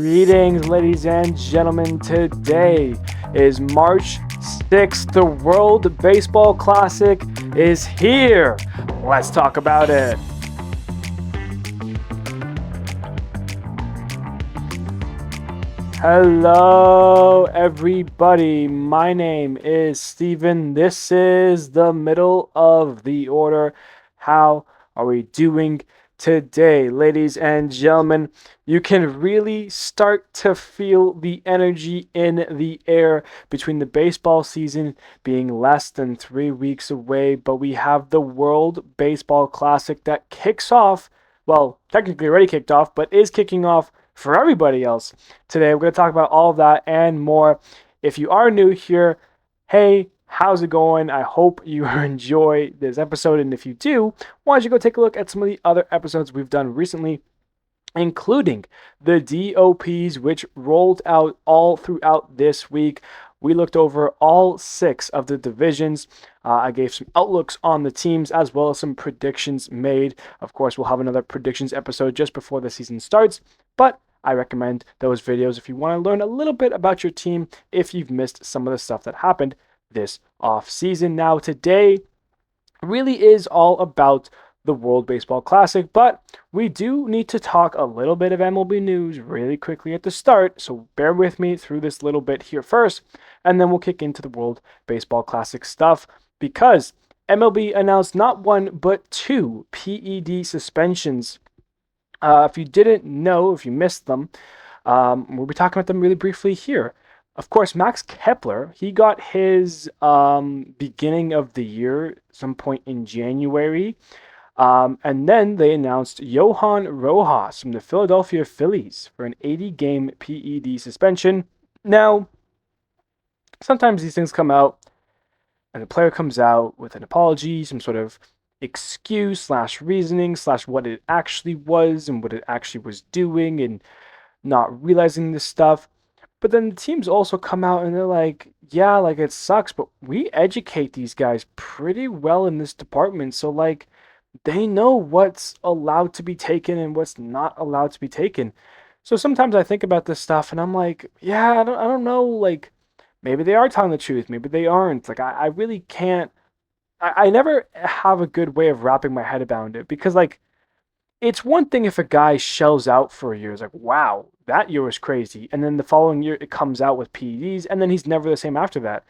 Greetings, ladies and gentlemen. Today is March 6th. The World Baseball Classic is here. Let's talk about it. Hello, everybody. My name is Steven. This is the middle of the order. How are we doing today, ladies and gentlemen? You can really start to feel the energy in the air between the baseball season being less than 3 weeks away, but we have the World Baseball Classic that kicks off, well, technically already kicked off, but is kicking off for everybody else. Today, we're going to talk about all of that and more. If you are new here, hey, how's it going? I hope you enjoy this episode. And if you do, why don't you go take a look at some of the other episodes we've done recently, including the DOPs, which rolled out all throughout this week. We looked over all 6 of the divisions. I gave some outlooks on the teams as well as some predictions made. Of course, we'll have another predictions episode just before the season starts, but I recommend those videos if you want to learn a little bit about your team if you've missed some of the stuff that happened this off season. Now, today really is all about the World Baseball Classic, but we do need to talk a little bit of MLB news really quickly at the start, so bear with me through this little bit here first, and then we'll kick into the World Baseball Classic stuff, because MLB announced not 1 but 2 PED suspensions. If you didn't know, if you missed them, we'll be talking about them really briefly here. Of course, Max Kepler, he got his beginning of the year, some point in January. And then they announced Johan Rojas from the Philadelphia Phillies for an 80-game PED suspension. Now, sometimes these things come out, and the player comes out with an apology, some sort of excuse / reasoning / what it actually was and what it actually was doing and not realizing this stuff. But then the teams also come out and they're like, yeah, like it sucks, but we educate these guys pretty well in this department. So like they know what's allowed to be taken and what's not allowed to be taken. So sometimes I think about this stuff and I'm like, yeah, I don't know, like maybe they are telling the truth, maybe they aren't. Like I really can't. I never have a good way of wrapping my head around it because, like, it's one thing if a guy shells out for a year. It's like, wow, that year was crazy. And then the following year, it comes out with PEDs, and then he's never the same after that.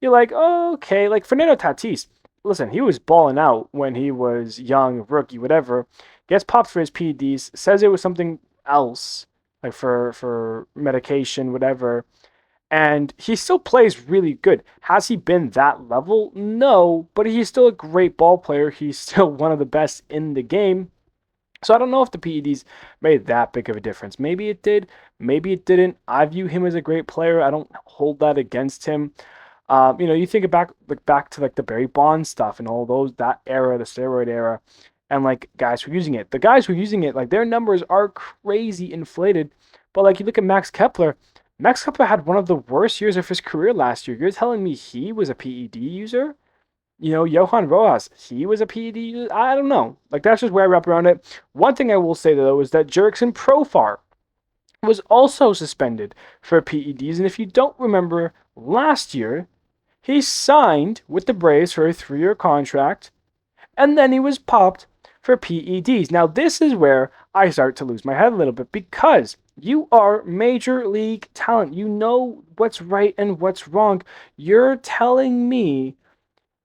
You're like, oh, okay. Like, Fernando Tatis, listen, he was balling out when he was young, rookie, whatever. Gets popped for his PEDs, says it was something else, like for medication, whatever. And he still plays really good. Has he been that level? No, but he's still a great ball player. He's still one of the best in the game. So I don't know if the PEDs made that big of a difference. Maybe it did. Maybe it didn't. I view him as a great player. I don't hold that against him. You think back to like the Barry Bonds stuff and all those, that era, the steroid era, and like guys who are using it. The guys who are using it, like their numbers are crazy inflated. But like you look at Max Kepler. Max Kepler had one of the worst years of his career last year. You're telling me he was a PED user? Johan Rojas, he was a PED user? I don't know. Like, that's just where I wrap around it. One thing I will say, though, is that Jurickson Profar was also suspended for PEDs. And if you don't remember, last year, he signed with the Braves for a 3-year contract, and then he was popped for PEDs. Now, this is where I start to lose my head a little bit because you are major league talent. You know what's right and what's wrong. You're telling me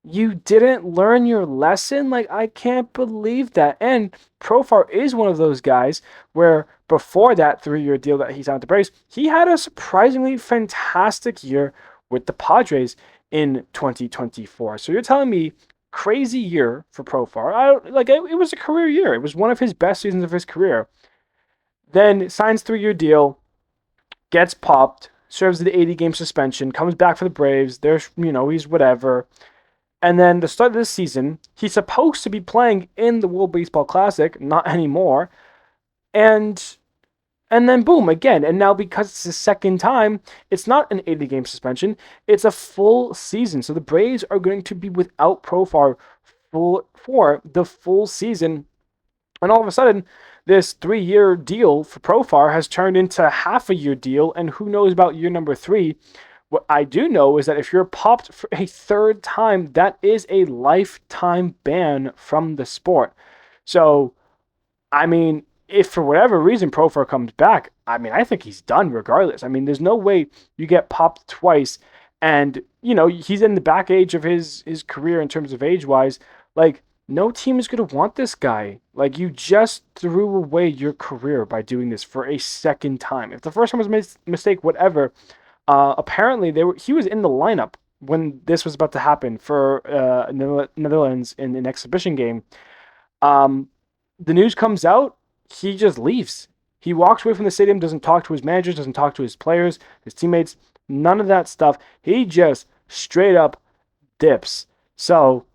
you didn't learn your lesson? Like, I can't believe that. And Profar is one of those guys where before that 3-year deal that he signed with the Braves, he had a surprisingly fantastic year with the Padres in 2024. So you're telling me crazy year for Profar. It was a career year. It was one of his best seasons of his career. Then signs 3-year deal, gets popped, serves the 80-game suspension, comes back for the Braves. He's whatever. And then the start of this season, he's supposed to be playing in the World Baseball Classic, not anymore. And then boom, again. And now because it's the second time, it's not an 80-game suspension. It's a full season. So the Braves are going to be without Profar for the full season. And all of a sudden, this 3-year deal for Profar has turned into half a year deal, and who knows about year number 3. What I do know is that if you're popped for a third time, that is a lifetime ban from the sport. So, I mean, if for whatever reason Profar comes back, I mean, I think he's done regardless. I mean, there's no way you get popped twice, and he's in the back age of his career in terms of age wise. Like, no team is gonna want this guy. Like, you just threw away your career by doing this for a second time. If the first time was a mistake, whatever. Apparently, he was in the lineup when this was about to happen for Netherlands in an exhibition game. Um, the news comes out, he just leaves. He walks away from the stadium, doesn't talk to his managers, doesn't talk to his players, his teammates, none of that stuff. He just straight up dips. So,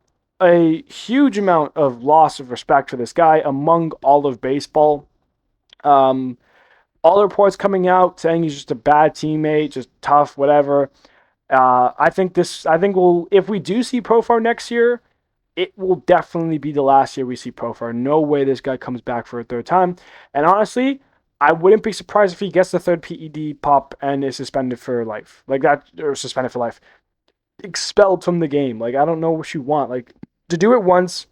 a huge amount of loss of respect for this guy among all of baseball. Um, all the reports coming out saying he's just a bad teammate, just tough, whatever. I think we'll, if we do see Profar next year, it will definitely be the last year we see Profar. No way this guy comes back for a third time. And honestly, I wouldn't be surprised if he gets the third PED pop and is suspended for life. Like that, or suspended for life. Expelled from the game. Like, I don't know what you want. Like, to do it once,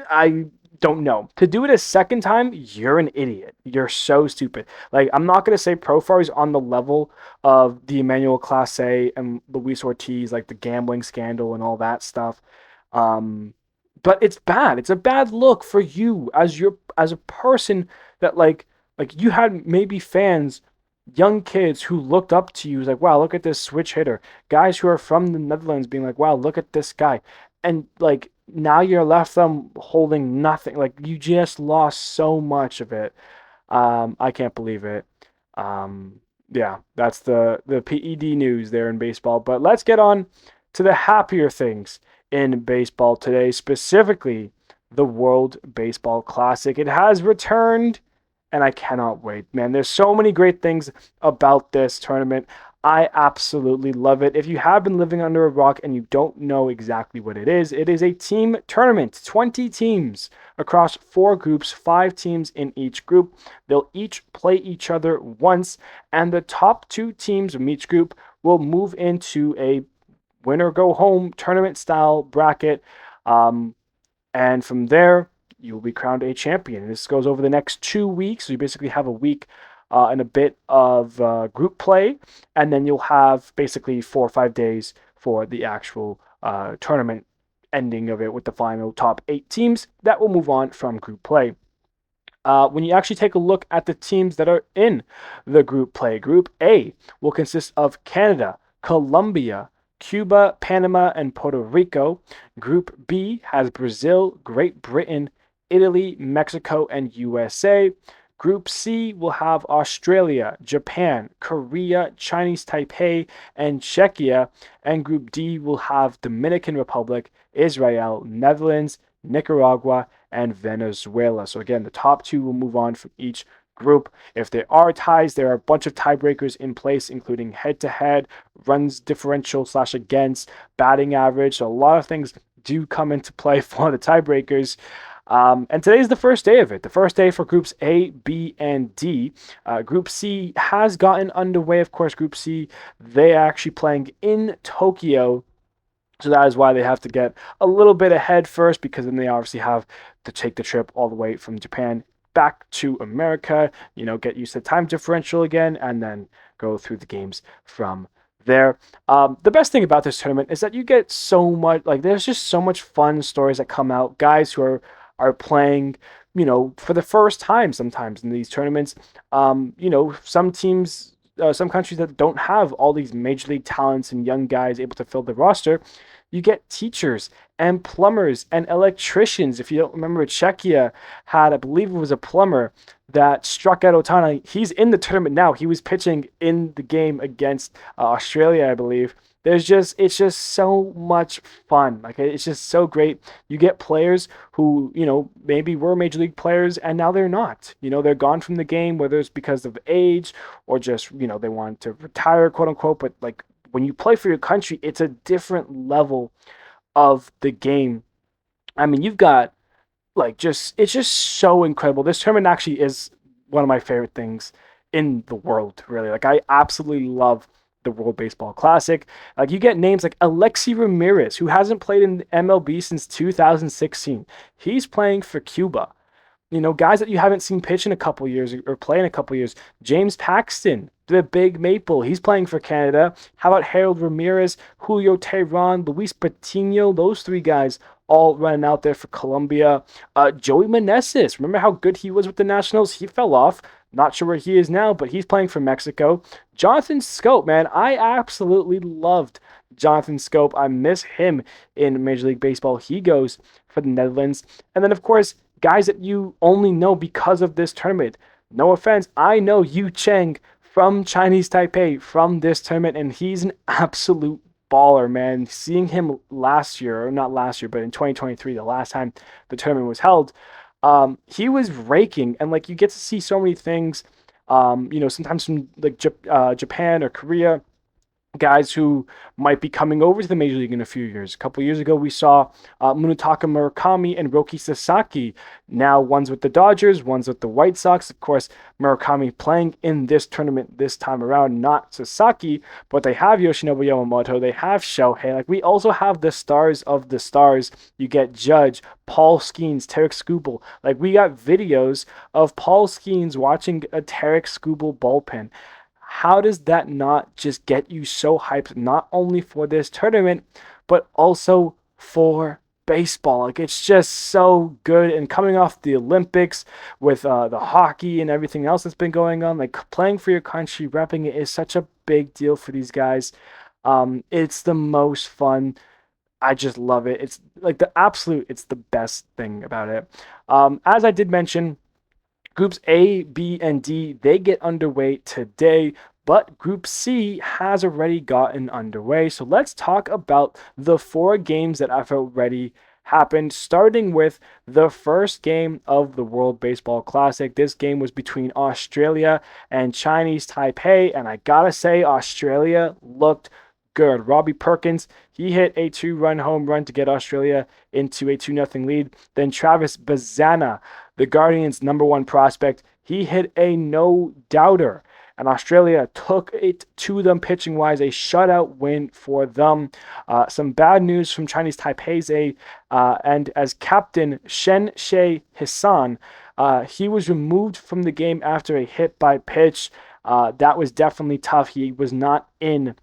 I don't know. To do it a second time, you're an idiot. You're so stupid. Like, I'm not gonna say Profar is on the level of the Emmanuel Clase and Luis Ortiz, like the gambling scandal and all that stuff. Um, but it's bad. It's a bad look for you as a person that like you had maybe fans, young kids who looked up to you, like, wow, look at this switch hitter. Guys who are from the Netherlands being like, wow, look at this guy. And like now you're left them holding nothing. Like, you just lost so much of it. I can't believe it. Um, yeah, that's the PED news there in baseball. But let's get on to the happier things in baseball today, specifically the World Baseball Classic. It has returned, and I cannot wait, man. There's so many great things about this tournament. I absolutely love it. If you have been living under a rock and you don't know exactly what it is a team tournament, 20 teams across 4 groups, 5 teams in each group. They'll each play each other once, and the top 2 teams from each group will move into a winner go home tournament style bracket. Um, and from there, you'll be crowned a champion. This goes over the next 2 weeks. So you basically have a week and a bit of group play, and then you'll have basically 4 or 5 days for the actual tournament ending of it with the final top 8 teams that will move on from group play. When you actually take a look at the teams that are in the group play, Group A will consist of Canada, Colombia, Cuba, Panama, and Puerto Rico. Group B has Brazil, Great Britain, Italy, Mexico, and USA. Group C will have Australia, Japan, Korea, Chinese Taipei, and Czechia. And Group D will have Dominican Republic, Israel, Netherlands, Nicaragua, and Venezuela. So again, the top 2 will move on from each group. If there are ties, there are a bunch of tiebreakers in place, including head-to-head, runs differential / against, batting average. So a lot of things do come into play for the tiebreakers. And today is the first day of it. The first day for groups A, B, and D. Group C has gotten underway. Of course, Group C, they are actually playing in Tokyo. So that is why they have to get a little bit ahead first, because then they obviously have to take the trip all the way from Japan back to America, get used to time differential again, and then go through the games from there. The best thing about this tournament is that you get so much, like, there's just so much fun stories that come out. Guys who are playing, for the first time sometimes in these tournaments. Some teams, some countries that don't have all these major league talents and young guys able to fill the roster, you get teachers and plumbers and electricians. If you don't remember, Czechia had, I believe it was a plumber that struck out Otani. He's in the tournament now. He was pitching in the game against Australia, I believe. It's just so much fun. Like, it's just so great. You get players who, maybe were major league players and now they're not. They're gone from the game, whether it's because of age or just, they want to retire, quote unquote. But like, when you play for your country, it's a different level of the game. I mean, you've got like just it's just so incredible. This tournament actually is one of my favorite things in the world, really. Like I absolutely love the World Baseball Classic. Like you get names like Alexi Ramirez, who hasn't played in MLB since 2016. He's playing for Cuba. Guys that you haven't seen pitch in a couple years or play in a couple years. James Paxton, the big maple, he's playing for Canada. How about Harold Ramirez, Julio Teheran, Luis Patino? Those three guys all running out there for Colombia. Joey Meneses, remember how good he was with the Nationals? He fell off. Not sure where he is now, but he's playing for Mexico. Jonathan Scope, man, I absolutely loved Jonathan Scope. I miss him in Major League Baseball. He goes for the Netherlands. And then, of course, guys that you only know because of this tournament. No offense, I know Yu Cheng from Chinese Taipei from this tournament, and he's an absolute baller, man. Seeing him last year, or not last year, but in 2023, the last time the tournament was held, he was raking, and like you get to see so many things. Sometimes from like Japan or Korea, guys who might be coming over to the major league in a few years. A couple years ago, we saw Munetaka Murakami and Roki Sasaki. Now, one's with the Dodgers, one's with the White Sox. Of course, Murakami playing in this tournament this time around, not Sasaki, but they have Yoshinobu Yamamoto, they have Shohei. Like, we also have the stars of the stars. You get Judge, Paul Skeens, Tarek Skubal. Like, we got videos of Paul Skeens watching a Tarek Skubal bullpen. How does that not just get you so hyped, not only for this tournament, but also for baseball? Like, it's just so good. And coming off the Olympics with the hockey and everything else that's been going on, like playing for your country, repping it is such a big deal for these guys. It's the most fun. I just love it. It's like it's the best thing about it. As I did mention, Groups A, B, and D, they get underway today, but Group C has already gotten underway. So let's talk about the 4 games that have already happened, starting with the first game of the World Baseball Classic. This game was between Australia and Chinese Taipei, and I gotta say, Australia looked good. Robbie Perkins, he hit a 2-run home run to get Australia into a 2-0 lead. Then Travis Bazana, the Guardians' #1 prospect, he hit a no-doubter. And Australia took it to them pitching-wise, a shutout win for them. Some bad news from Chinese Taipei's and as captain Shen Shei Hassan, he was removed from the game after a hit by pitch. That was definitely tough. He was not in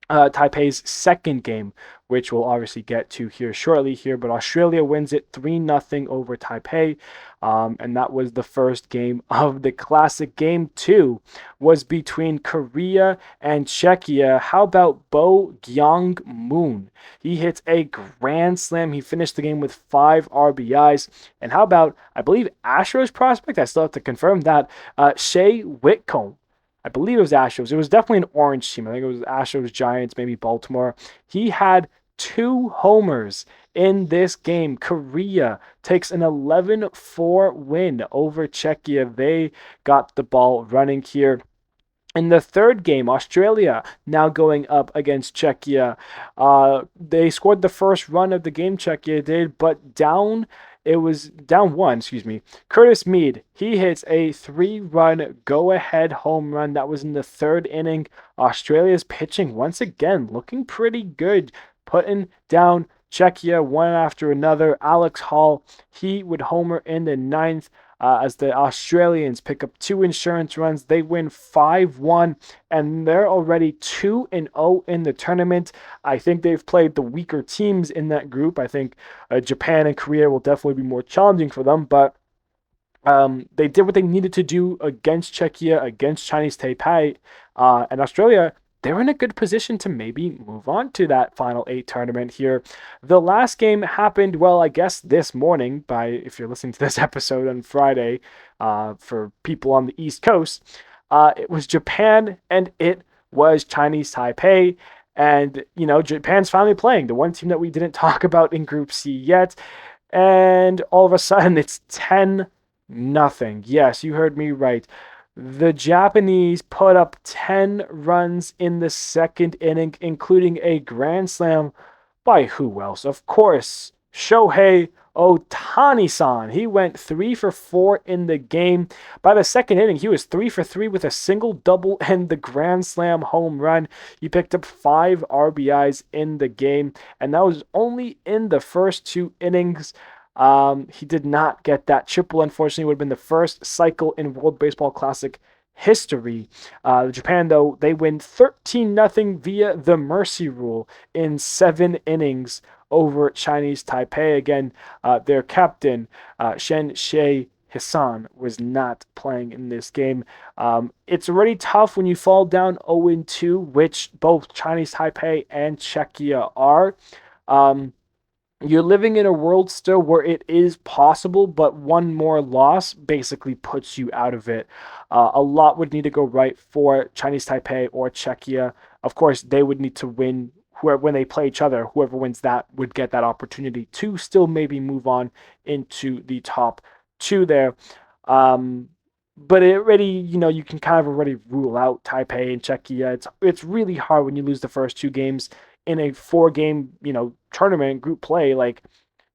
Taipei's second game, which we'll obviously get to here shortly here, but Australia wins it 3-0 over Taipei, and that was the first game of the Classic. Game 2 was between Korea and Czechia. How about Bo Gyong Moon? He hits a grand slam. He finished the game with 5 RBIs. And how about, I believe, Astros prospect? I still have to confirm that. Shea Whitcomb. I believe it was Astros. It was definitely an orange team. I think it was Astros, Giants, maybe Baltimore. He had 2 homers in this game. Korea takes an 11-4 win over Czechia. They got the ball running here. In the third game, Australia now going up against Czechia. They scored the first run of the game, Czechia did, but it was down 1, Curtis Mead, he hits a 3-run go-ahead home run. That was in the third inning. Australia's pitching once again looking pretty good, putting down Czechia one after another. Alex Hall, he would homer in the 9th. As the Australians pick up 2 insurance runs. They win 5-1, and they're already 2-0 in the tournament. I think they've played the weaker teams in that group. I think Japan and Korea will definitely be more challenging for them, but they did what they needed to do against Czechia, against Chinese Taipei, and Australia. They're in a good position to maybe move on to that Final 8 tournament here. The last game happened, well, I guess this morning, if you're listening to this episode on Friday, for people on the East Coast. It was Japan and it was Chinese Taipei. And, Japan's finally playing, the one team that we didn't talk about in Group C yet. And all of a sudden, it's 10-0. Yes, you heard me right. The Japanese put up 10 runs in the second inning, including a grand slam by who else? Of course, Shohei Otani-san. He went 3 for 4 in the game. By the second inning, he was 3 for 3 with a single double and the grand slam home run. He picked up 5 RBIs in the game, and that was only in the first 2 innings. He did not get that triple. Unfortunately, it would have been the first cycle in World Baseball Classic history. Japan, though, they win 13-0 via the mercy rule in 7 innings over Chinese Taipei. Again, their captain, Shen Shei Hassan, was not playing in this game. It's already tough when you fall down 0-2, which both Chinese Taipei and Czechia are. You're living in a world still where it is possible, but one more loss basically puts you out of it. A lot would need to go right for Chinese Taipei or Czechia. Of course, they would need to win when they play each other. Whoever wins that would get that opportunity to still maybe move on into the top two there. Um, but it already, you can kind of already rule out Taipei and Czechia. It's really hard when you lose the first 2 games in a 4 game, tournament group play. Like,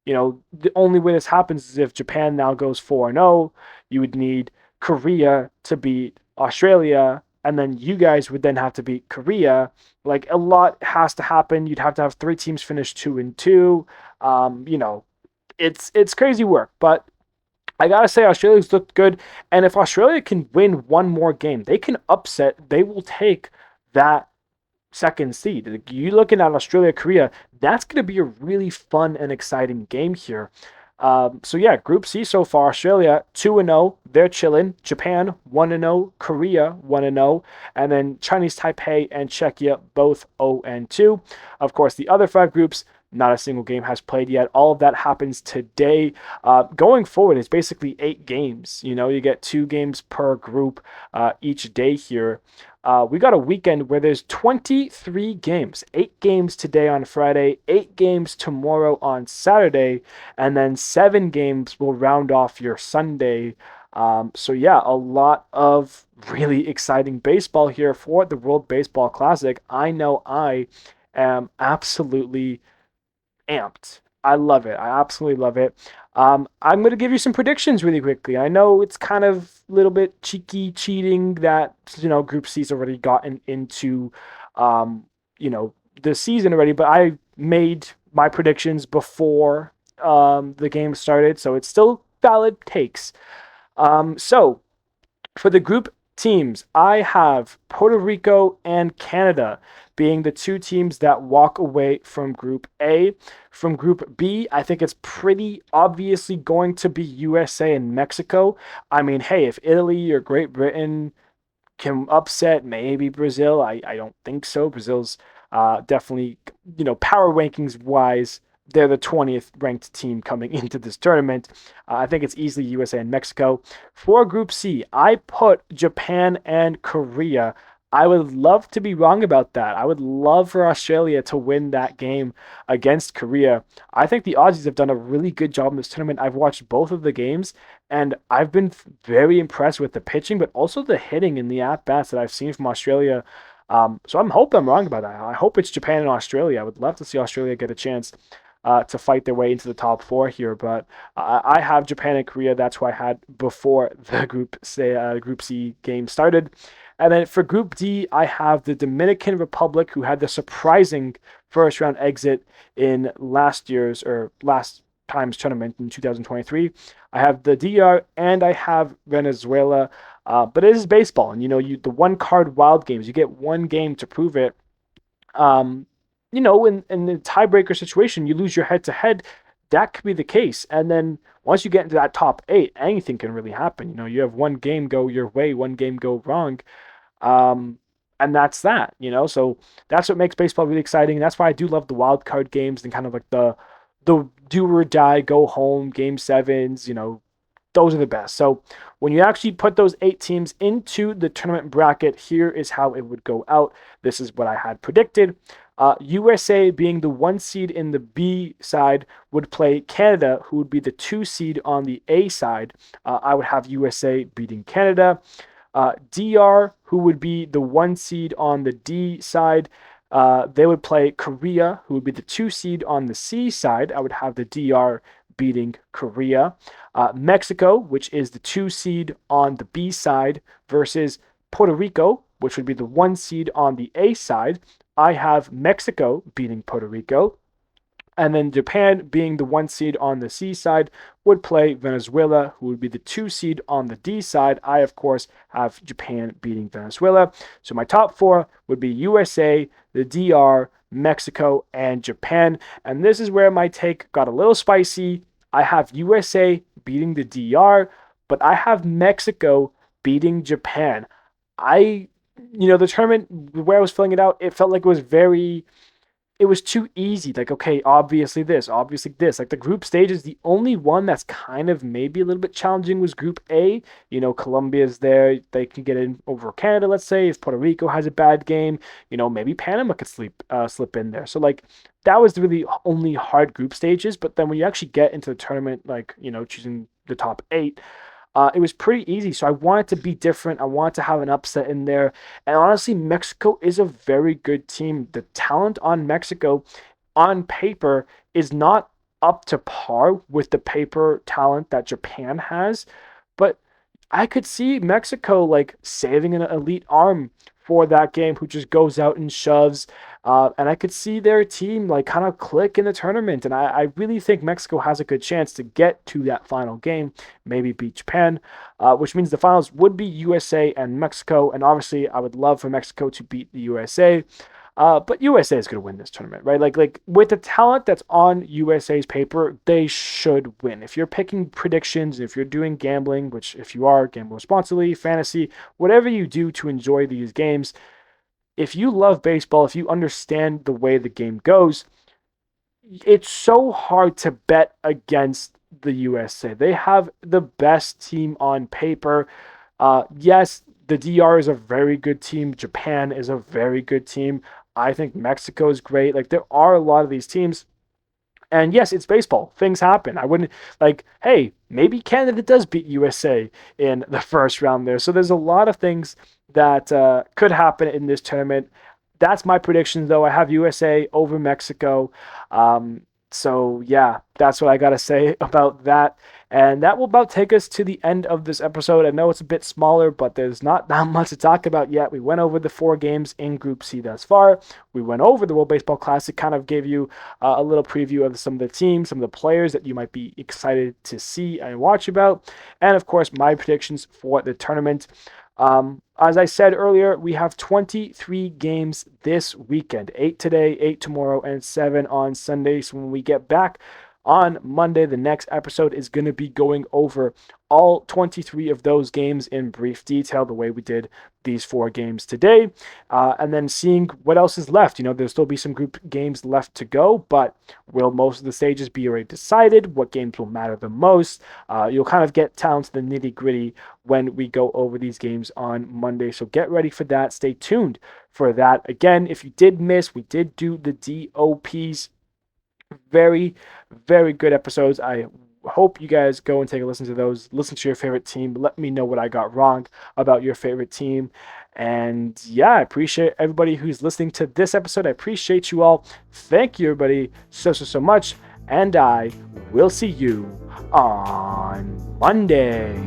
the only way this happens is if Japan now goes 4-0. You would need Korea to beat Australia, and then you guys would then have to beat Korea. Like, a lot has to happen. You'd have to have 3 teams finish 2-2. It's crazy work, but I gotta say, Australia's looked good, and if Australia can win one more game, they can upset. They will take that second seed. You looking at Australia, Korea, that's going to be a really fun and exciting game here. So yeah, Group C so far: Australia 2-0, they're chilling. Japan 1-0, Korea 1-0, and then Chinese Taipei and Czechia both 0-2. Of course, the other 5 groups, not a single game has played yet. All of that happens today. Going forward, it's basically 8 games. You get 2 games per group each day here. We got a weekend where there's 23 games, 8 games today on Friday, 8 games tomorrow on Saturday, and then 7 games will round off your Sunday. So yeah, a lot of really exciting baseball here for the World Baseball Classic. I know I am absolutely amped. I love it. I absolutely love it. I'm going to give you some predictions really quickly. I know it's kind of a little bit cheeky cheating that, Group C's already gotten into, the season already, but I made my predictions before the game started, so it's still valid takes. So for the group teams, I have Puerto Rico and Canada being the 2 teams that walk away from Group A. From Group B, I think it's pretty obviously going to be USA and Mexico. I mean, hey, if Italy or Great Britain can upset maybe Brazil, I don't think so. Brazil's definitely, power rankings wise, they're the 20th ranked team coming into this tournament. I think it's easily USA and Mexico. For Group C, I put Japan and Korea. I would love to be wrong about that. I would love for Australia to win that game against Korea. I think the Aussies have done a really good job in this tournament. I've watched both of the games, and I've been very impressed with the pitching, but also the hitting and the at-bats that I've seen from Australia. So I'm hoping I'm wrong about that. I hope it's Japan and Australia. I would love to see Australia get a chance to fight their way into the top 4 here, but I have Japan and Korea. That's who I had before the Group C game started. And then for Group D, I have the Dominican Republic, who had the surprising first round exit in last time's tournament in 2023. I have the DR and I have Venezuela. But it is baseball, and the 1-card wild games, you get 1 game to prove it. In the tiebreaker situation, you lose your head to head. That could be the case. And then once you get into that top 8, anything can really happen. You have 1 game go your way, 1 game go wrong. And that's that, so that's what makes baseball really exciting. That's why I do love the wild card games and kind of like the do or die, go home, game 7s, those are the best. So when you actually put those 8 teams into the tournament bracket, here is how it would go out. This is what I had predicted. USA being the 1 seed in the B side would play Canada, who would be the 2 seed on the A side. I would have USA beating Canada. DR, who would be the 1 seed on the D side, they would play Korea, who would be the 2 seed on the C side. I would have the DR beating Korea. Mexico, which is the 2 seed on the B side, versus Puerto Rico, which would be the 1 seed on the A side. I have Mexico beating Puerto Rico. And then Japan, being the 1 seed on the C side, would play Venezuela, who would be the 2 seed on the D side. I, of course, have Japan beating Venezuela. So my top 4 would be USA, the DR, Mexico, and Japan. And this is where my take got a little spicy. I have USA beating the DR, but I have Mexico beating Japan. The tournament, where I was filling it out, it felt like it was too easy. Like, okay, obviously this, obviously this. Like, the group stage is the only one that's kind of maybe a little bit challenging was Group A. Colombia's there. They can get in over Canada, let's say. If Puerto Rico has a bad game, maybe Panama could slip in there. So, like, that was really only hard group stages. But then when you actually get into the tournament, like, choosing the top 8, it was pretty easy. So I wanted to be different. I wanted to have an upset in there. And honestly, Mexico is a very good team. The talent on Mexico on paper is not up to par with the paper talent that Japan has. But I could see Mexico like saving an elite arm for that game who just goes out and shoves. And I could see their team like kind of click in the tournament. And I really think Mexico has a good chance to get to that final game, maybe beat Japan, which means the finals would be USA and Mexico. And obviously, I would love for Mexico to beat the USA. But USA is going to win this tournament, right? Like with the talent that's on USA's paper, they should win. If you're picking predictions, if you're doing gambling, which if you are, gamble responsibly, fantasy, whatever you do to enjoy these games, if you love baseball, if you understand the way the game goes, it's so hard to bet against the USA. They have the best team on paper. Yes, the DR is a very good team. Japan is a very good team. I think Mexico is great. Like, there are a lot of these teams. And yes, it's baseball. Things happen. I wouldn't hey, maybe Canada does beat USA in the first round there. So there's a lot of things that could happen in this tournament. That's my prediction, though. I have USA over Mexico. So yeah, that's what I got to say about that. And that will about take us to the end of this episode. I know it's a bit smaller, but there's not that much to talk about yet. We went over the 4 games in Group C thus far. We went over the World Baseball Classic, kind of gave you a little preview of some of the teams, some of the players that you might be excited to see and watch about. And of course, my predictions for the tournament. As I said earlier, we have 23 games this weekend, 8 today, 8 tomorrow, and 7 on Sunday. So when we get back on Monday, the next episode is going to be going over all 23 of those games in brief detail, the way we did these 4 games today, and then seeing what else is left. There'll still be some group games left to go, but will most of the stages be already decided? What games will matter the most? You'll kind of get down to the nitty gritty when we go over these games on Monday, so get ready for that. Stay tuned for that. Again, if you did miss, we did do the DOPs. Very, very good episodes. I hope you guys go and take a listen to those. Listen to your favorite team. Let me know what I got wrong about your favorite team. And yeah, I appreciate everybody who's listening to this episode. I appreciate you all. Thank you, everybody, so much. And I will see you on Monday.